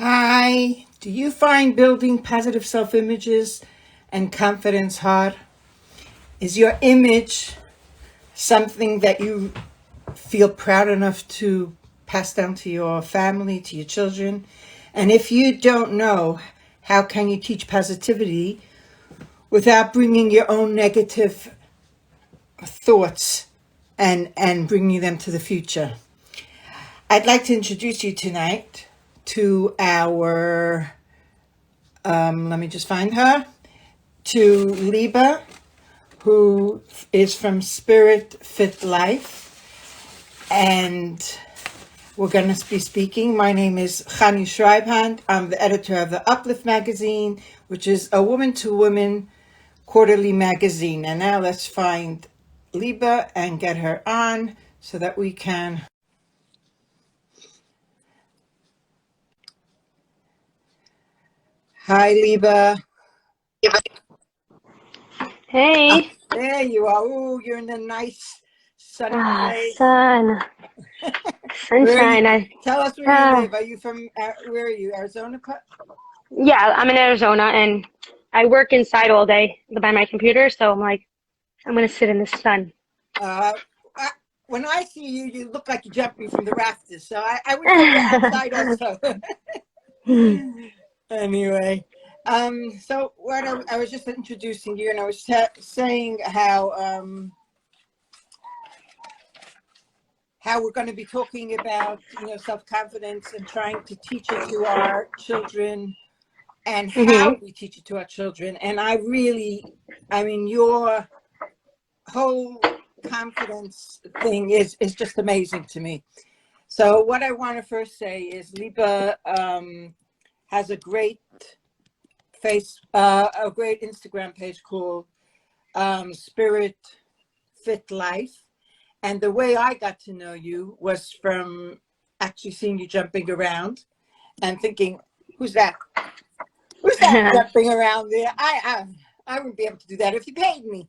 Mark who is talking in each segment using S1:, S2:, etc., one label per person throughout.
S1: Hi, do you find building positive self-images and confidence hard? Is your image something that you feel proud enough to pass down to your family, to your children? And if you don't know, how can you teach positivity without bringing your own negative thoughts and bringing them to the future? I'd like to introduce you tonight to our let me just find her, to Liba, who is from Spirit Fit Life, and we're going to be speaking. My name is Chani Schreibhand. I'm the editor of the Uplift Magazine, which is a woman-to-woman quarterly magazine. And now let's find Liba and get her on so that we can. Hi, Liba.
S2: Hey.
S1: There you are. Oh, you're in a nice sunny place.
S2: Sun. Sunshine.
S1: Tell us where you live. Are you from, where are you, Arizona?
S2: Yeah, I'm in Arizona and I work inside all day by my computer, so I'm like, I'm gonna sit in the sun.
S1: Uh, when I see you, you look like you're jumping from the rafters. So I would say you're outside also. Anyway, so what I was just introducing you, and I was saying how we're going to be talking about, self-confidence and trying to teach it to our children and how we teach it to our children. And your whole confidence thing is just amazing to me. So what I want to first say is Liba has a great a great Instagram page called Spirit Fit Life. And the way I got to know you was from actually seeing you jumping around and thinking, who's that? Who's that jumping around there? I wouldn't be able to do that if you paid me.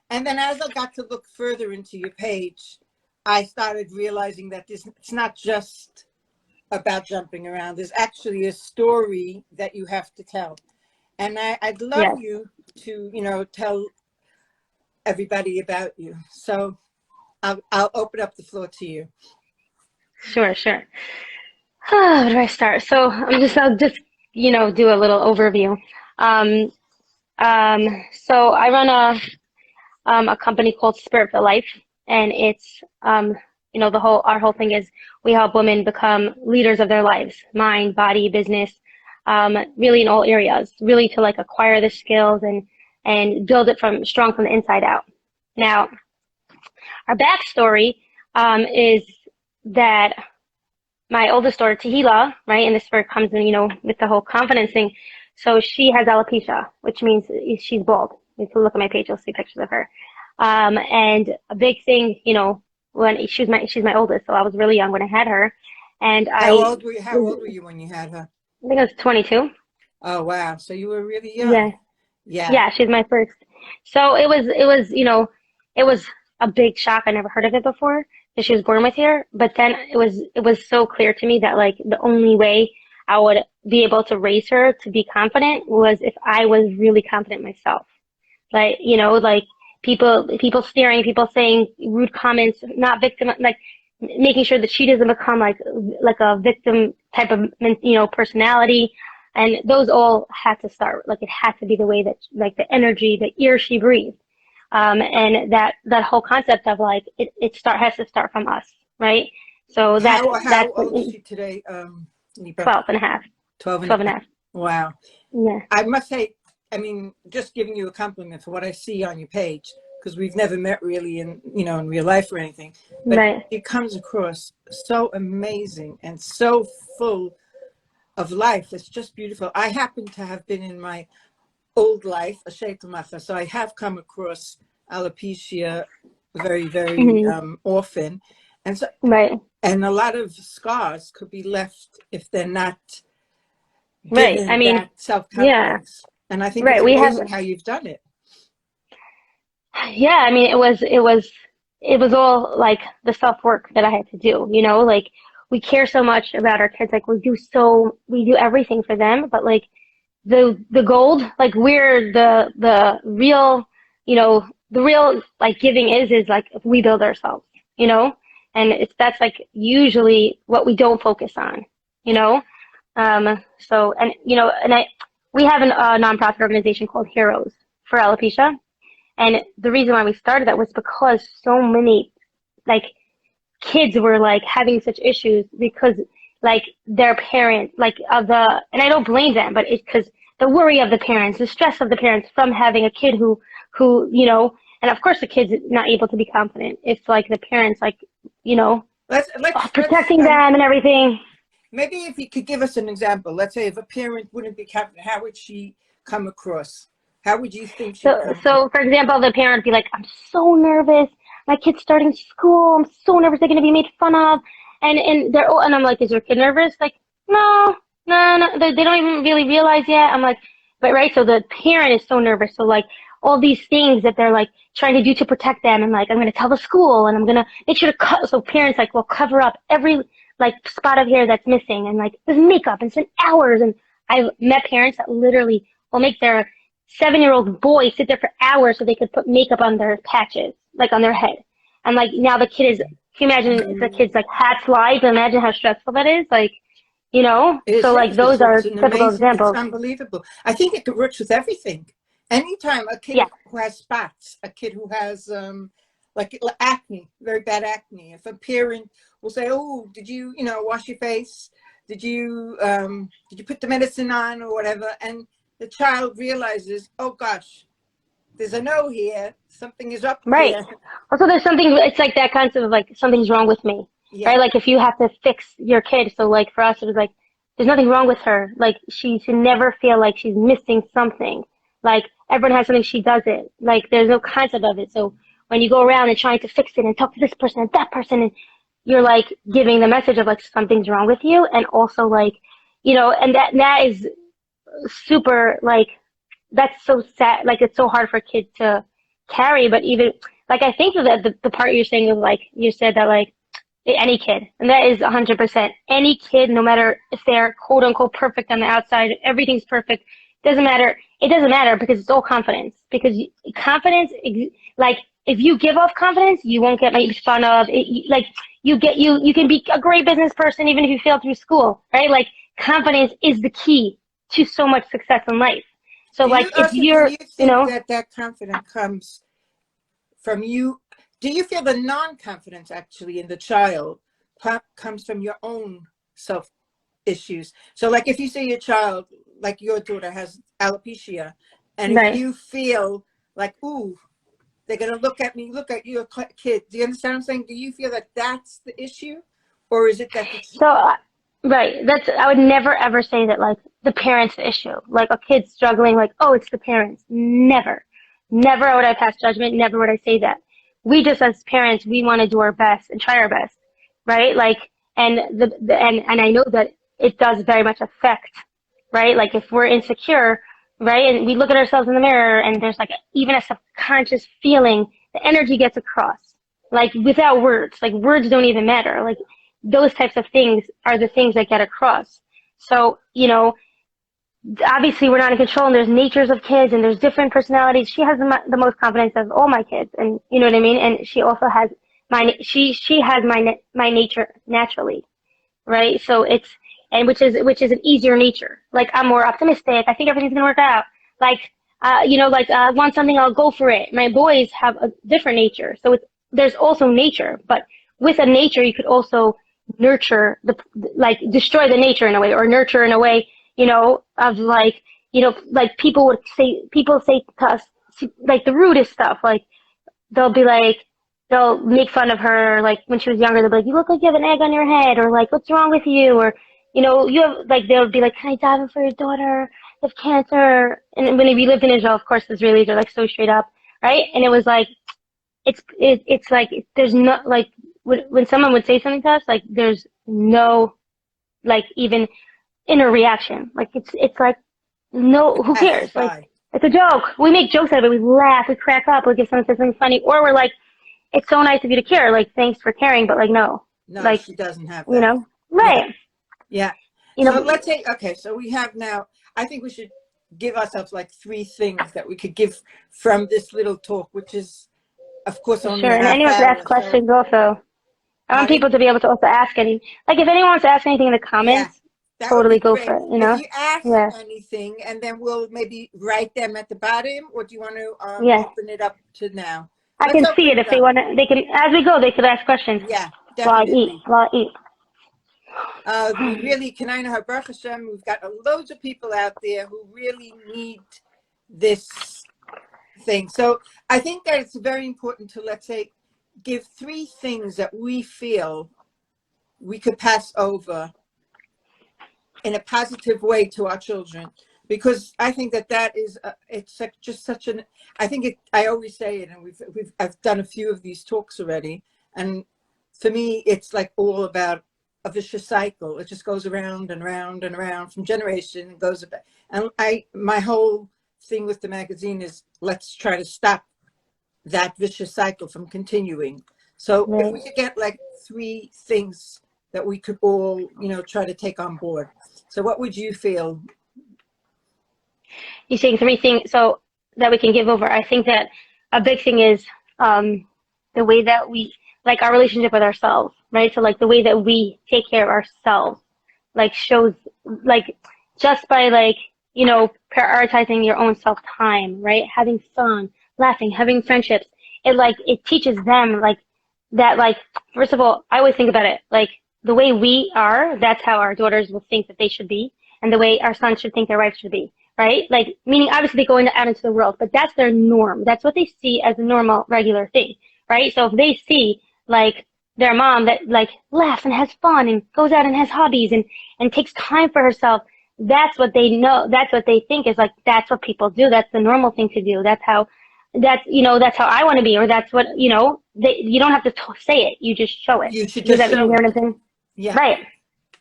S1: And then as I got to look further into your page, I started realizing that it's not just about jumping around. There's actually a story that you have to tell. And I'd love you to, tell everybody about you. So I'll open up the floor to you.
S2: Sure. Where do I start? So I'll just do a little overview. Um, so I run a company called Spirit for Life, and it's our whole thing is we help women become leaders of their lives, mind, body, business, really in all areas, really to like acquire the skills and build it strong from the inside out. Now, our backstory is that my oldest daughter, Tahila, right, and this where it comes in, with the whole confidence thing. So she has alopecia, which means she's bald. If you look at my page, you'll see pictures of her. And a big thing, when she's my oldest, so I was really young when I had her. And
S1: How old were you when you had her?
S2: I think I was 22.
S1: Oh, wow. So you were really young.
S2: Yeah, she's my first. So it was a big shock. I never heard of it before that she was born with hair. But then it was so clear to me that like the only way I would be able to raise her to be confident was if I was really confident myself. Like, like people staring, people saying rude comments, not victim, like making sure that she doesn't become like a victim type of, personality. And those all had to start, like it had to be the way that, like the energy, the air she breathed. And that whole concept of like, has to start from us, right? So
S1: How old is she today, Libra?
S2: 12 and a half.
S1: 12
S2: and a half.
S1: Wow.
S2: Yeah.
S1: I must say, just giving you a compliment for what I see on your page, because we've never met really in real life or anything, but
S2: Right.
S1: it comes across so amazing and so full of life. It's just beautiful. I happen to have been in my old life a shetelmacher, so I have come across alopecia very, very often, and so
S2: Right.
S1: and a lot of scars could be left if they're not
S2: Right.
S1: given
S2: I mean,
S1: that
S2: yeah.
S1: self-confidence. And I think it's
S2: Right. We have,
S1: amazing how you've done it.
S2: yeah, I mean, it was all like the self work that I had to do, like we care so much about our kids. Like we do everything for them, but like the gold, like we're the real, the real like giving is like if we build ourselves, and that's like usually what we don't focus on, you know. So and we have a nonprofit organization called Heroes for Alopecia, and the reason why we started that was because so many like kids were like having such issues because like their parents and I don't blame them, but it's because the worry of the parents, the stress of the parents from having a kid who and of course the kid's not able to be confident if like the parents like
S1: Let's
S2: protecting them and everything.
S1: maybe if you could give us an example. Let's say if a parent wouldn't be confident, how would she come across? How would you think she'd come across?
S2: So for example, the parent would be like, I'm so nervous. My kid's starting school. I'm so nervous they're going to be made fun of. And I'm like, is your kid nervous? Like, no, no, no. They don't even really realize yet. I'm like, but right. So the parent is so nervous. So like all these things that they're like trying to do to protect them. And like, I'm going to tell the school and I'm going to make sure to cut. So parents like will cover up every like spot of hair that's missing and like there's makeup and spend hours. And I've met parents that literally will make their 7-year-old boy sit there for hours so they could put makeup on their patches, like on their head. And like now the kid is, can you imagine if the kid's like hat slides? Imagine how stressful that is. Like, so like those are typical examples.
S1: It's unbelievable. I think it works with everything. Anytime a kid who has spots, a kid who has like acne, very bad acne, if a parent will say, oh, did you, wash your face? Did you put the medicine on or whatever? And the child realizes, oh gosh, there's a no here. Something is up
S2: right
S1: here.
S2: Also there's something, it's like that concept of like something's wrong with me. Right? Like if you have to fix your kid. So like for us, it was like, there's nothing wrong with her. Like she should never feel like she's missing something. Like everyone has something, she doesn't. Like there's no concept of it. So when you go around and trying to fix it and talk to this person and that person, and you're like giving the message of like something's wrong with you. And also like, and that is super like, that's so sad. Like it's so hard for a kid to carry, but even like, I think that the part you're saying of like, you said that like any kid, and that is 100%, any kid, no matter if they're quote unquote perfect on the outside, everything's perfect. Doesn't matter. It doesn't matter because it's all confidence, because confidence, like if you give off confidence, you won't get made fun of. Like you can be a great business person even if you fail through school, right? Like confidence is the key to so much success in life. So like if you're,
S1: do you think that confidence comes from you? Do you feel the non-confidence actually in the child comes from your own self issues? So like if you say your child, like your daughter has alopecia, and if you feel like, ooh, they're going to look at me, look at your kid. Do you understand what I'm saying? Do you feel that that's the issue? Or is it that it's...
S2: Right. I would never ever say that like the parents' issue, like a kid struggling, like, oh, it's the parents. Never would I pass judgment. Never would I say that. We just as parents, we want to do our best and try our best. Right. Like, and and I know that it does very much affect, right? Like if we're insecure, right. And we look at ourselves in the mirror and there's like even a subconscious feeling, the energy gets across, like without words, like words don't even matter. Like, those types of things are the things that get across. So, obviously we're not in control and there's natures of kids and there's different personalities. She has the most confidence of all my kids, and you know what I mean? And she also has she has my nature naturally, right? So which is an easier nature. Like I'm more optimistic. I think everything's going to work out. Like, I want something, I'll go for it. My boys have a different nature. So there's also nature, but with a nature, you could also nurture destroy the nature in a way, or nurture in a way, of like, like people say to us, like the rudest stuff, like they'll make fun of her, like when she was younger, they'll be like, you look like you have an egg on your head, or like, what's wrong with you? Or, you have, like, they'll be like, can I dive in for your daughter? You have cancer. And when we lived in Israel, of course, the Israelis are like so straight up, right? And it was like, it's like, there's not like, when someone would say something to us, like there's no, like even inner reaction. Like it's like, no, who cares? Like it's a joke. We make jokes out of it. We laugh, we crack up, like if someone says something funny, or we're like, it's so nice of you to care. Like, thanks for caring, but like, no.
S1: No,
S2: like,
S1: she doesn't have that. Yeah.
S2: Right.
S1: Yeah.
S2: You
S1: So
S2: know,
S1: let's say, okay, so we have now, I think we should give ourselves like 3 things that we could give from this little talk, which is, of course, only
S2: sure.
S1: a
S2: And
S1: half
S2: anyone to ask
S1: hour. So,
S2: questions also. I want
S1: pardon?
S2: people to be able to also ask any, like if anyone wants to ask anything in the
S1: Yeah,
S2: comments,
S1: that would
S2: totally
S1: be
S2: go for
S1: great.
S2: it, you
S1: If
S2: know?
S1: you ask
S2: Yeah.
S1: anything, and then we'll maybe write them at the bottom, or do you want to
S2: Yeah.
S1: open it up to now?
S2: I
S1: Let's
S2: can see
S1: open
S2: it
S1: it
S2: if they
S1: up.
S2: want to, they can, as we go, they could ask questions
S1: Yeah,
S2: while I eat,
S1: definitely.
S2: while I eat.
S1: We really, can I know Baruch Hashem, we've got loads of people out there who really need this thing. So I think that it's very important to, let's say, give 3 things that we feel we could pass over in a positive way to our children, because I think that that is it's like just such an, I think it, I always say it, and I've done a few of these talks already, and for me it's like all about a vicious cycle. It just goes around and around and around from generation, and goes about, and my whole thing with the magazine is let's try to stop that vicious cycle from continuing. So if
S2: Right.
S1: we could get like 3 things that we could all, you know, try to take on board. So what would you feel?
S2: You're saying 3 things so that we can give over. I think that a big thing is the way that we, like our relationship with ourselves, right? So like the way that we take care of ourselves, like shows, like just by like, you know, prioritizing your own self time, right? Having fun, laughing, having friendships. It like, it teaches them like that, like, first of all, I always think about it, like the way we are, that's how our daughters will think that they should be. And the way our sons should think their wives should be, right? Like, meaning obviously they go out into the world, but that's their norm. That's what they see as a normal, regular thing, right? So if they see like their mom that like laughs and has fun and goes out and has hobbies and takes time for herself, that's what they know. That's what they think is like, that's what people do. That's the normal thing to do. You know, that's how I want to be, or that's what, you know, you don't have to say it. You just show it.
S1: You should
S2: Does
S1: just
S2: that, you
S1: show
S2: hear
S1: it.
S2: what I'm saying?
S1: Yeah.
S2: Right.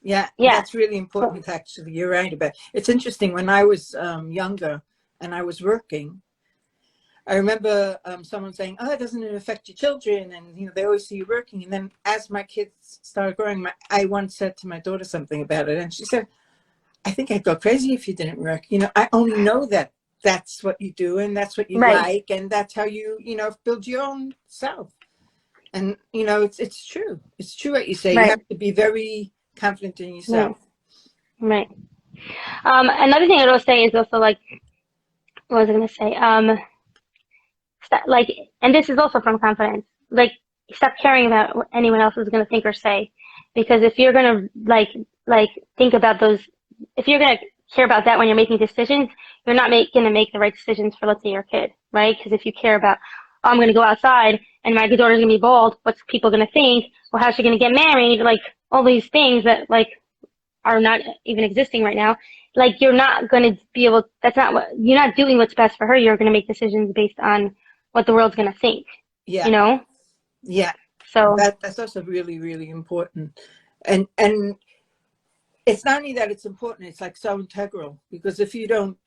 S1: Yeah,
S2: Yeah.
S1: that's really
S2: So,
S1: important, actually. You're right about it. It's interesting. When I was younger and I was working, I remember someone saying, "Oh, it doesn't affect your children," and you know they always see you working. And then as my kids started growing, I once said to my daughter something about it, and she said, "I think I'd go crazy if you didn't work. You know, I only know that that's what you do, and that's what you
S2: right.
S1: like, and that's how you know build your own self." And you know, it's true. It's true what you say. You
S2: Right.
S1: have to be very confident in
S2: Right.
S1: yourself.
S2: Right. Another thing I will say is also like, what was I going to say? Like, and this is also from confidence. Like, stop caring about what anyone else is going to think or say, because if you're going to like think about those, if you're going to care about that when you're making decisions, you're not going to make the right decisions for, let's say, your kid, right? Because if you care about, oh, I'm going to go outside and my daughter's going to be bald, what's people going to think? Well, how's she going to get married? Like all these things that like are not even existing right now. Like you're not going to be able, that's not what, you're not doing what's best for her. You're going to make decisions based on what the world's going to think, you
S1: Yeah,
S2: know?
S1: yeah.
S2: So,
S1: That's also really, really important. And it's not only that it's important, it's like so integral, because if you don't,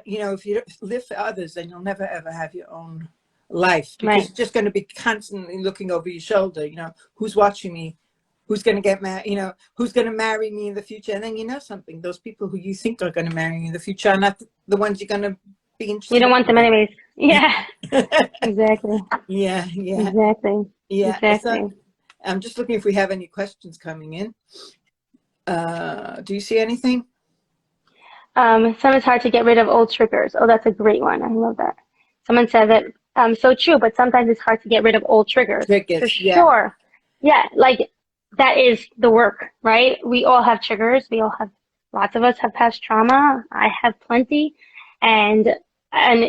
S1: you know, if you don't live for others, then you'll never ever have your own life, because
S2: right.
S1: you're just going to be constantly looking over your shoulder, you know, who's watching me, who's going to get married, you know, who's going to marry me in the future. And then you know something, those people who you think are going to marry you in the future are not the ones you're going to be
S2: You
S1: interested
S2: don't want them
S1: in
S2: anyways. Yeah,
S1: anyway.
S2: exactly.
S1: Yeah, yeah,
S2: Exactly.
S1: yeah. So
S2: Exactly.
S1: I'm just looking if we have any questions coming in. Do you see anything?
S2: Some it's hard to get rid of old triggers. Oh, that's a great one. I love that. Someone said that, so true, but sometimes it's hard to get rid of old triggers. For
S1: Triggers, yeah.
S2: sure. Yeah, like that is the work, right? We all have triggers. We all have, lots of us have past trauma. I have plenty. And,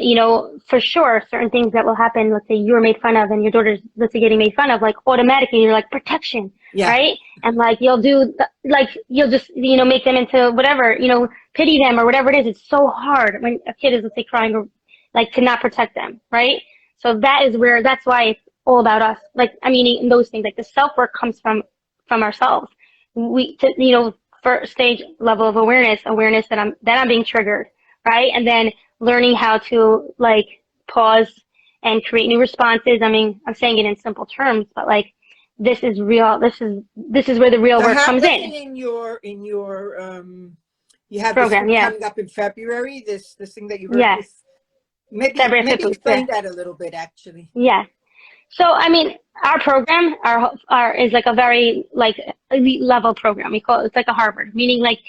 S2: you know, for sure, certain things that will happen, let's say you were made fun of and your daughter's, let's say, getting made fun of, like automatically you're like protection,
S1: Yeah,
S2: right? And like you'll do, like you'll just, you know, make them into whatever, you know, pity them or whatever it is. It's so hard when a kid is, let's say, crying, or like to not protect them, right? So that is where, that's why it's all about us. Like, I mean, in those things, like the self-work comes from ourselves. You know, first stage level of awareness that I'm being triggered, right? And then learning how to like pause and create new responses. I mean, I'm saying it in simple terms, but like this is real. This is where the real
S1: So
S2: work
S1: how
S2: comes
S1: does
S2: in.
S1: it in your you have this
S2: Program,
S1: thing
S2: yeah,
S1: coming up in February, this thing that you work
S2: yeah.
S1: with. Maybe
S2: February
S1: maybe
S2: 5th, yeah,
S1: explain that a little bit actually.
S2: yeah. So, I mean, our program, our is like a very like elite level program. We call it, it's like a Harvard, meaning like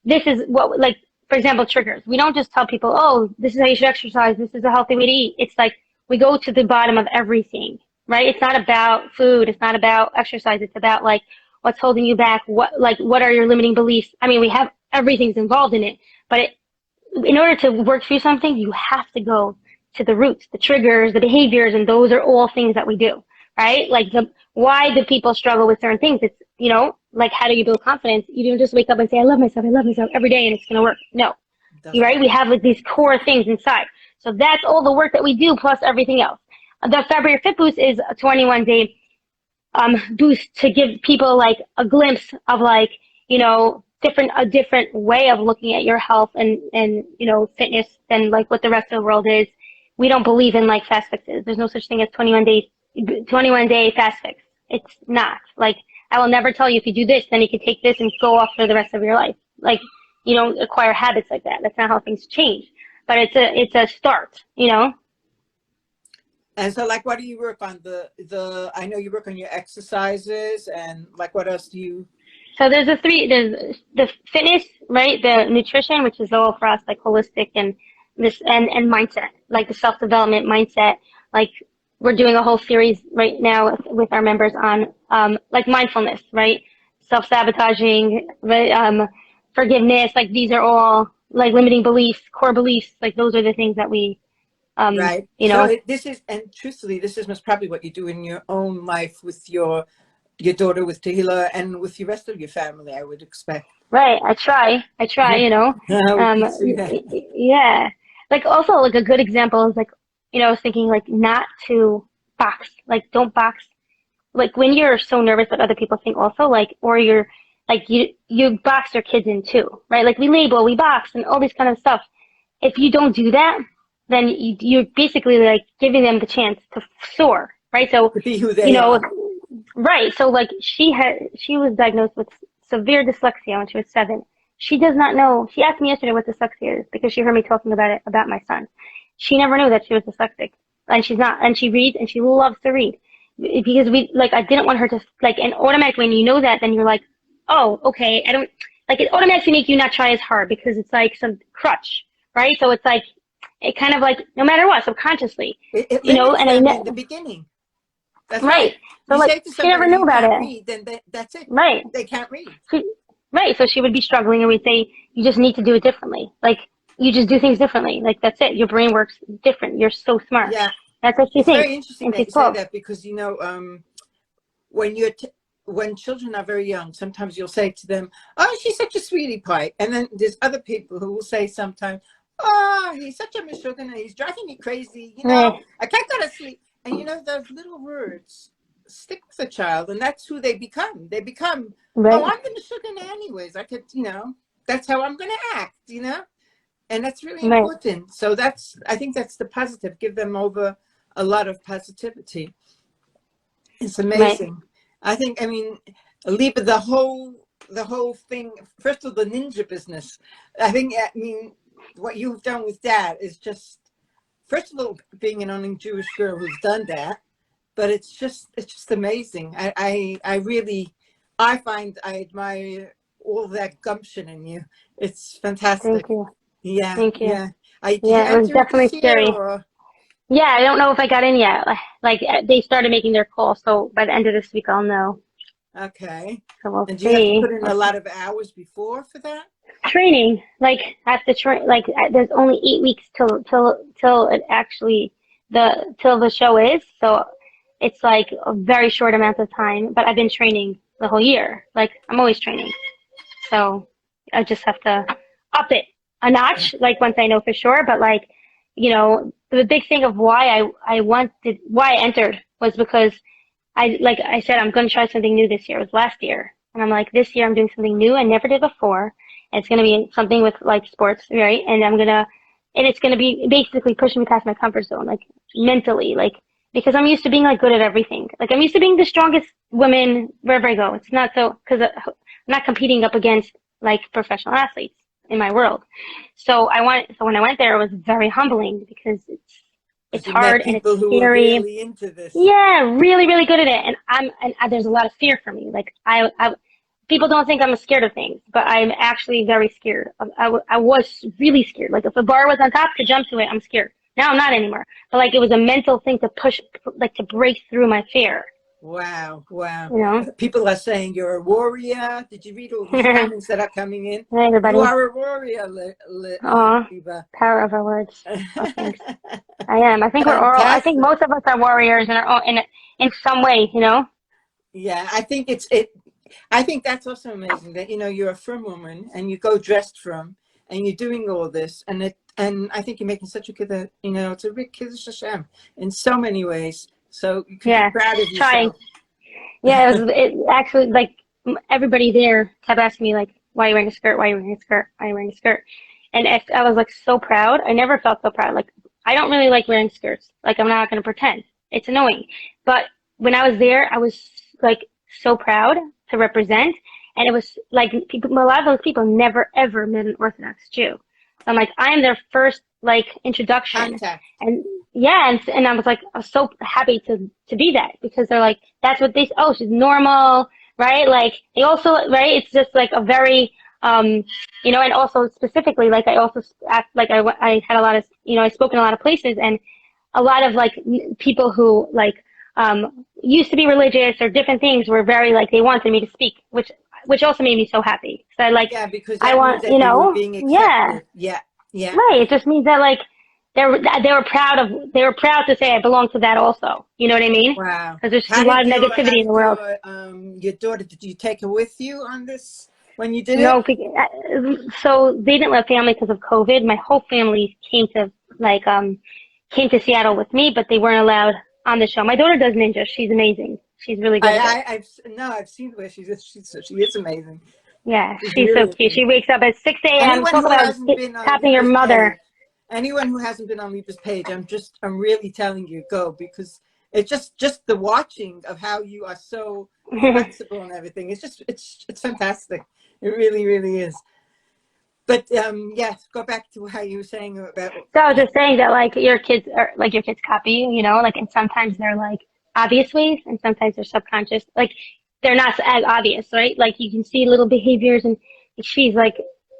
S2: this is what, like, for example, triggers. We don't just tell people, oh, this is how you should exercise. This is a healthy way to eat. It's like we go to the bottom of everything, right? It's not about food. It's not about exercise. It's about like what's holding you back. What are your limiting beliefs? I mean, we have everything's involved in it, but in order to work through something, you have to go to the roots, the triggers, the behaviors, and those are all things that we do, right? Like why do people struggle with certain things? It's, like how do you build confidence? You don't just wake up and say, I love myself every day and it's going to work. No, you're right. We have like these core things inside. So that's all the work that we do plus everything else. The February Fit Boost is a 21-day boost to give people like a glimpse of like, a different way of looking at your health and fitness than like what the rest of the world is. We don't believe in like fast fixes. There's no such thing as 21-day fast fix. It's not. Like, I will never tell you if you do this, then you can take this and go off for the rest of your life. Like, you don't acquire habits like that. That's not how things change. But it's a start,
S1: And so, like, what do you work on? I know you work on your exercises, and like, what else do you?
S2: So there's the fitness, right? The nutrition, which is all for us, like holistic and this and mindset, like the self-development mindset. Like we're doing a whole series right now with our members on like mindfulness, right? Self-sabotaging, right? Forgiveness, like these are all like limiting beliefs, core beliefs, like those are the things that we
S1: Right. So this is, and truthfully, this is most probably what you do in your own life with your daughter, with Tahila, and with the rest of your family, I would expect.
S2: Right. I try, yeah. Like also like a good example is like, I was thinking like not to box, like don't box. Like when you're so nervous that other people think also like, or you're like, you box your kids in too, right? Like we label, we box and all this kind of stuff. If you don't do that, then you're basically like giving them the chance to soar, right? So,
S1: To be who they are.
S2: right. So like she was diagnosed with severe dyslexia when she was 7. She does not know. She asked me yesterday what dyslexia is because she heard me talking about it, about my son. She never knew that she was dyslexic, and she's not, and she reads and she loves to read because I didn't want her to like, and automatically when you know that, then you're like, oh, okay, I don't, like it automatically make you not try as hard because it's like some crutch, right? So it's like, it kind of like, no matter what, subconsciously,
S1: It limits
S2: and I
S1: them
S2: know,
S1: in the beginning. That's
S2: right.
S1: right.
S2: So
S1: You
S2: like,
S1: say to
S2: she never
S1: somebody
S2: knew
S1: you
S2: about
S1: can't
S2: it.
S1: read, then that's it.
S2: Right.
S1: They can't read.
S2: Right. So she would be struggling and we'd say, you just need to do it differently. Like, you just do things differently. Like, that's it. Your brain works different. You're so smart.
S1: Yeah.
S2: That's what she
S1: It's
S2: thinks.
S1: very interesting
S2: And
S1: that
S2: she's
S1: you say
S2: 12.
S1: that because, when when children are very young, sometimes you'll say to them, oh, she's such a sweetie pie. And then there's other people who will say sometimes, oh, he's such a misogynist. He's driving me crazy.
S2: Right.
S1: I can't go to sleep. And, those little words stick with a child, and that's who they become. They become, oh,
S2: Right.
S1: I'm the misogynist anyways. I could, that's how I'm going to act, and that's really
S2: Right.
S1: important. So I think that's the positive. Give them over a lot of positivity. It's
S2: Right.
S1: amazing. I mean, Liba, the whole thing, first of all, the ninja business. I mean, what you've done with that is just, first of all, being an only Jewish girl who's done that, but it's just amazing. I really, I admire all that gumption in you. It's fantastic.
S2: Thank you.
S1: Yeah,
S2: Thank you.
S1: yeah. Did you
S2: Yeah, it was
S1: enter it
S2: definitely
S1: this year
S2: scary.
S1: or?
S2: Yeah, I don't know if I got in yet. Like, they started making their call, so by the end of this week, I'll know.
S1: Okay.
S2: So we'll
S1: And do you have to
S2: see.
S1: put in a lot of hours before for that?
S2: Training, like I have to train. Like there's only 8 weeks till it actually till the show is. So it's like a very short amount of time. But I've been training the whole year. Like I'm always training. So I just have to up it a notch. Like once I know for sure. But like the big thing of why I entered was because like I said, I'm going to try something new this year. It was last year. And I'm like, this year I'm doing something new I never did before. And it's going to be something with like sports, right? And it's going to be basically pushing me past my comfort zone, like mentally, like because I'm used to being like good at everything. Like I'm used to being the strongest woman wherever I go. It's not so, because I'm not competing up against like professional athletes in my world. So when I went there, it was very humbling because it's
S1: You met
S2: hard and it's
S1: people who were
S2: scary.
S1: really into this.
S2: Yeah, really, really good at it. And there's a lot of fear for me. Like people don't think I'm scared of things, but I'm actually very scared. I was really scared. Like if a bar was on top, to jump to it, I'm scared. Now I'm not anymore. But like it was a mental thing to push, like to break through my fear.
S1: Wow, wow.
S2: You know?
S1: People are saying you're a warrior. Did you read all these comments that are coming in?
S2: Hey, everybody.
S1: You are a warrior,
S2: Aw,
S1: Liba.
S2: power of our words. Oh, thanks. I am. I think we're all. I think
S1: Fantastic.
S2: most of us are warriors in our own, in some way. You know.
S1: Yeah, I think I think that's also amazing that, you're a frum woman and you go dressed frum and you're doing all this, and I think you're making such a good, it's a big Kiddush Hashem in so many ways. So you can be
S2: Yeah.
S1: proud of
S2: Trying.
S1: yourself.
S2: Yeah. It actually like everybody there kept asking me like, why are you wearing a skirt? Why are you wearing a skirt? Why are you wearing a skirt? And I was like so proud. I never felt so proud. Like I don't really like wearing skirts. Like I'm not gonna pretend. It's annoying. But when I was there, I was like so proud to represent. And it was like people, a lot of those people never ever met an Orthodox Jew. So I'm like, I am their first like introduction.
S1: Contact.
S2: And yeah, and I was like, I was so happy to be that because they're like, that's what they, oh, she's normal, right? Like they also, right? It's just like a very, and also specifically, like I also act like I had a lot of, I spoke in a lot of places and a lot of like people who like used to be religious or different things were very like they wanted me to speak, which also made me so happy. So
S1: Yeah, because
S2: I
S1: that means
S2: want,
S1: that you were being
S2: yeah,
S1: accepted. Yeah, yeah.
S2: right. It just means that like they were proud to say I belong to that also. You know what I mean?
S1: Wow.
S2: Because there's a
S1: How
S2: lot
S1: did
S2: of negativity in the world.
S1: your daughter, did you take her with you on this when you did it?
S2: No, so they didn't let family because of COVID. My whole family came to Seattle with me, but they weren't allowed on the show. My daughter does ninja. She's amazing. She's really good at it.
S1: I've seen where she is amazing.
S2: Yeah,
S1: She's
S2: she's so
S1: really
S2: cute.
S1: amazing.
S2: She wakes up at 6 a.m.
S1: Anyone
S2: Talk
S1: who
S2: about
S1: hasn't been on
S2: copying your
S1: Liba's page,
S2: mother.
S1: anyone who hasn't been on Liba's page, I'm really telling you, go, because it's just the watching of how you are so flexible and everything. It's fantastic. It really, really is. But yes, go back to how you were saying about.
S2: So I was just saying that your kids copy you, like and sometimes they're like obvious ways and sometimes they're subconscious. Like they're not as obvious, right? Like you can see little behaviors and she's like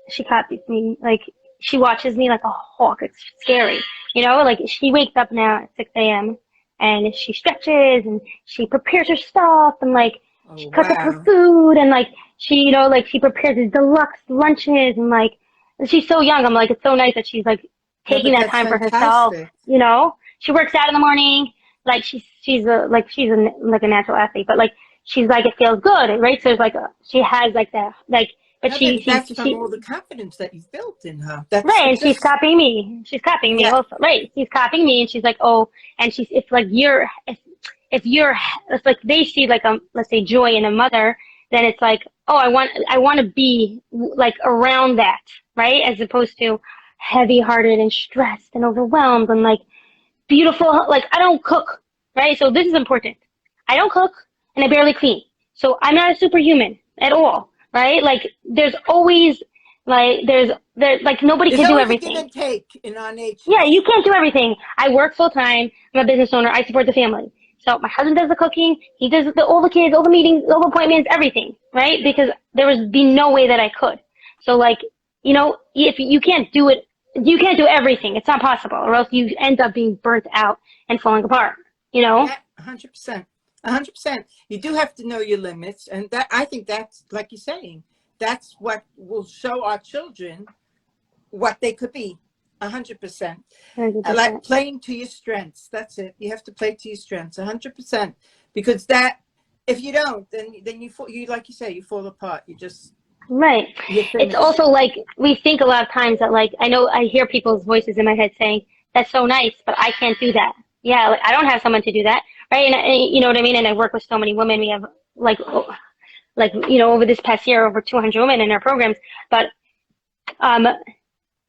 S2: she copies me, like she watches me like a hawk. It's scary. Like she wakes up now at 6 a.m. and she stretches and she prepares her stuff and like
S1: Oh
S2: she cuts up her
S1: wow!
S2: food and like like she prepares these deluxe lunches and like and she's so young. I'm like, it's so nice that she's like
S1: No,
S2: taking
S1: but
S2: that
S1: that's
S2: time for herself.
S1: fantastic.
S2: She works out in the morning. Like like a natural athlete, but like she's like it feels good, right? So it's like she has like that like, but
S1: No, that's from
S2: she
S1: all the confidence that you've built in her. That's
S2: right, and she's
S1: just
S2: copying me. She's copying me
S1: yeah.
S2: also, right? She's copying me, and she's like, oh, and she's it's like if you're it's like they see like let's say joy in a mother, then it's like oh I want to be like around that, right? As opposed to heavy-hearted and stressed and overwhelmed and like beautiful. Like I don't cook, right? So this is important. I don't cook and I barely clean, so I'm not a superhuman at all, right? Like there's always there's like nobody
S1: There's
S2: can do
S1: always a give
S2: everything.
S1: and take in our
S2: Yeah,
S1: natures.
S2: you can't do everything. I work full time. I'm a business owner. I support the family. So my husband does the cooking. He does all the kids, all the meetings, all the appointments, everything, right? Because there would be no way that I could. So like, if you can't do it, you can't do everything. It's not possible, or else you end up being burnt out and falling apart.
S1: Yeah, 100%. 100%. You do have to know your limits, and that I think that's like you're saying. That's what will show our children what they could be. 100%. I like
S2: 100%.
S1: playing to your strengths. That's it. You have to play to your strengths. 100%. Because that, if you don't, then you like you say, you fall apart.
S2: Right.
S1: You're
S2: It's
S1: finished.
S2: also like we think a lot of times that like I know I hear people's voices in my head saying, "That's so nice, but I can't do that." Yeah, like I don't have someone to do that, right? And you know what I mean? And I work with so many women. We have like over this past year over 200 women in our programs. But um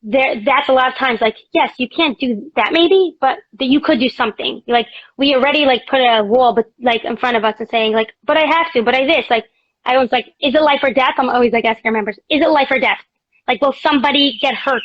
S2: that's a lot of times like, yes, you can't do that maybe, but that you could do something. Like we already like put a wall, but like in front of us and saying like, but I have to, but I this, like, I was like, is it life or death? I'm always like asking our members, is it life or death? Like, will somebody get hurt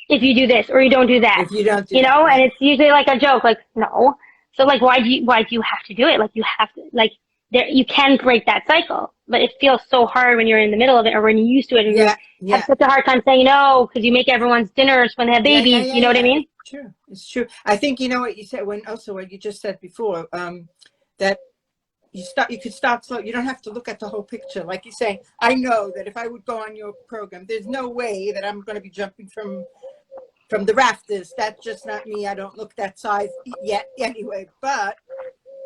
S2: if you do this or you don't do that?
S1: If you don't do
S2: You
S1: that,
S2: know,
S1: yeah.
S2: and it's usually like a joke, like, no. So like, why do you have to do it? Like you have to, like, there, you can break that cycle, but it feels so hard when you're in the middle of it or when you're used to it and you
S1: Yeah,
S2: have
S1: yeah.
S2: such a hard time saying no because you make everyone's dinners when they have
S1: Yeah, yeah,
S2: babies.
S1: yeah,
S2: You know what I
S1: yeah.
S2: mean?
S1: It's true. It's true. I think you know what you said when also what you just said before, that you could start slow. You don't have to look at the whole picture. Like you say, I know that if I would go on your program, there's no way that I'm going to be jumping from the rafters. That's just not me. I don't look that size yet anyway. But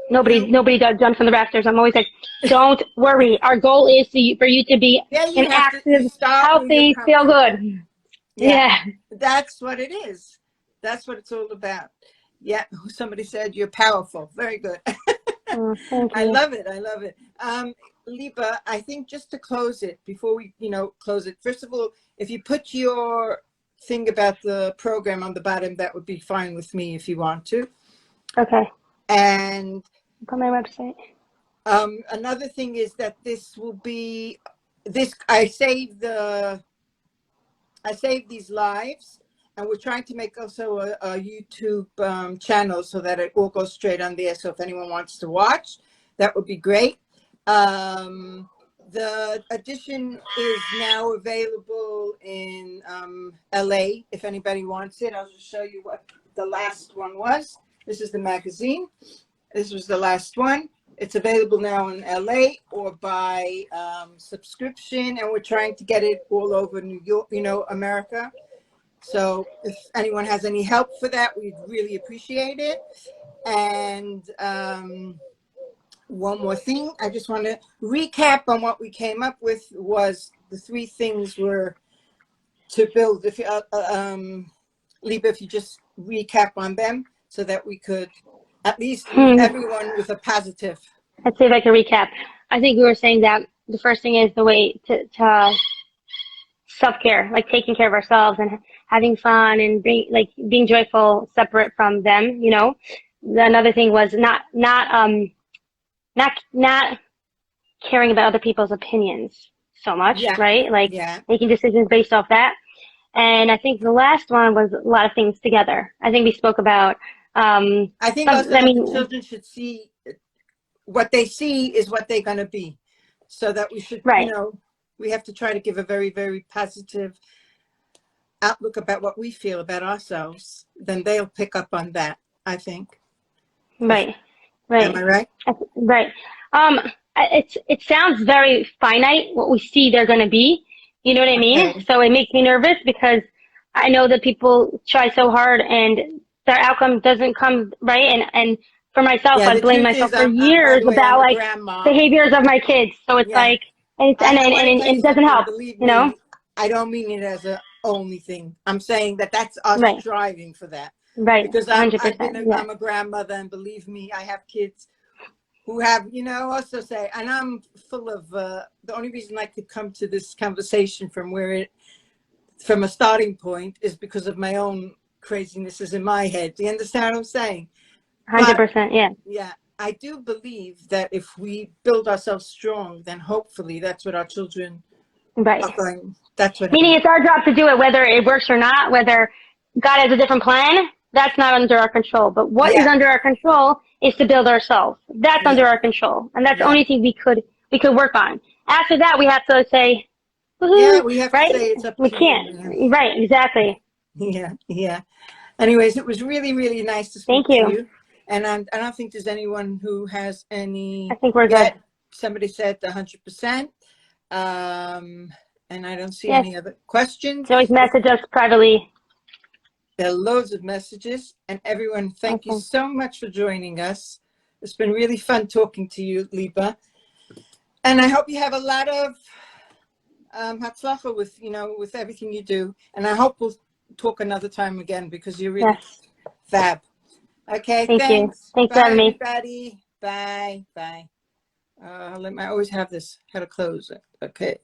S1: you
S2: Nobody does jumps on the rafters. I'm always like, don't worry. Our goal is for you to be
S1: yeah,
S2: an
S1: you
S2: active,
S1: start where you're
S2: healthy, feel
S1: comfortable.
S2: good.
S1: Yeah,
S2: Yeah.
S1: that's what it is. That's what it's all about. Yeah, somebody said you're powerful. Very good.
S2: Oh, thank
S1: I
S2: you.
S1: love it. I love it. Liba, I think just to close it, before we, close it, first of all, if you put your thing about the program on the bottom, that would be fine with me if you want to.
S2: Okay.
S1: And
S2: Put my website.
S1: another thing is that this will be, I saved these lives, and we're trying to make also a YouTube channel so that it all goes straight on there. So if anyone wants to watch, that would be great. The edition is now available in LA. If anybody wants it, I'll just show you what the last one was. This is the magazine. This was the last one. It's available now in LA or by subscription, and we're trying to get it all over New York, America. So if anyone has any help for that, we'd really appreciate it. And one more thing, I just want to recap on what we came up with. Was the three things were to build, if Liba, if you just recap on them so that we could at least leave everyone with a positive.
S2: Let's see if I can recap. I think we were saying that the first thing is the way to self-care, like taking care of ourselves and having fun and being joyful separate from them, Another thing was not caring about other people's opinions so much,
S1: Yeah,
S2: right? Like
S1: yeah.
S2: making decisions based off that. And I think the last one was a lot of things together. I think we spoke about
S1: I think also that the children should see what they see is what they're going to be. So that we should,
S2: right.
S1: We have to try to give a very, very positive outlook about what we feel about ourselves. Then they'll pick up on that, I think.
S2: Right. Right.
S1: Am I right?
S2: Right. It sounds very finite what we see they're going to be. You know what I mean?
S1: Okay.
S2: So it makes me nervous because I know that people try so hard and their outcome doesn't come right. And for myself, I blame myself for years about like behaviors of my kids. So it's like, and it doesn't help.
S1: Believe me, I don't mean it as a only thing. I'm saying that's us striving for that.
S2: Right.
S1: Because
S2: 100%.
S1: I'm a grandmother, and believe me, I have kids who have, also say, and I'm full of, the only reason I could come to this conversation from a starting point is because of my own crazinesses in my head. Do you understand what I'm saying?
S2: 100%, yeah.
S1: Yeah, I do believe that if we build ourselves strong, then hopefully that's what our children are going. That's what.
S2: Meaning it's our job to do it, whether it works or not, whether God has a different plan, that's not under our control. But what is under our control is to build ourselves. That's under our control. And that's the only thing we could work on. After that, we have to say,
S1: yeah, we have to say it's up to you.
S2: We can't. Right, exactly.
S1: Yeah, yeah. Anyways, it was really, really nice to speak to you. And I don't think there's anyone who has any.
S2: I think we're good.
S1: Somebody said 100%. And I don't see any other questions.
S2: You always message us privately.
S1: There are loads of messages. And everyone, thank you so much for joining us. It's been really fun talking to you, Liba. And I hope you have a lot of hatzlacha with everything you do. And I hope we'll talk another time again because you're really fab. Okay,
S2: thanks.
S1: You.
S2: Thanks
S1: Bye,
S2: for having me.
S1: everybody. Bye, bye. I always have this, how to close it. Okay.